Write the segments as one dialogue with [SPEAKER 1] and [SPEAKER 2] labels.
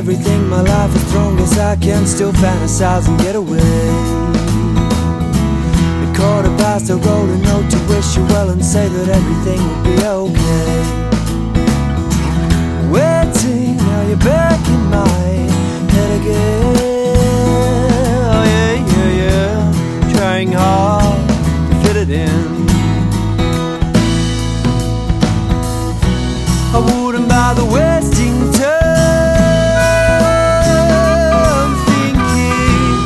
[SPEAKER 1] everything my life has thrown, guess I can still fantasize and get away. At 1/4 I wrote a note to wish you well and say that everything would be okay. Waiting, now you're back in my head again. Oh yeah, yeah, yeah, trying hard to fit it in. I wouldn't bother wasting time thinking,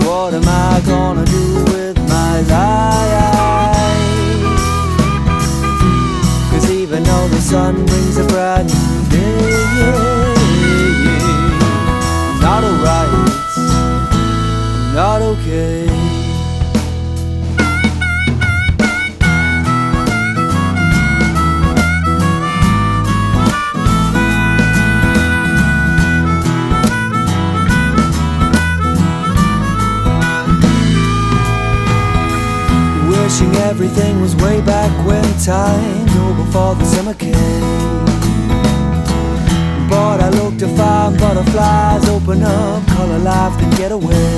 [SPEAKER 1] what am I gonna do with my life? 'Cause even though the sun brings a bright new day, not alright, not okay. Wishing everything was way back when time, oh, before the summer came. But I look to find butterflies open up, color life, then get away.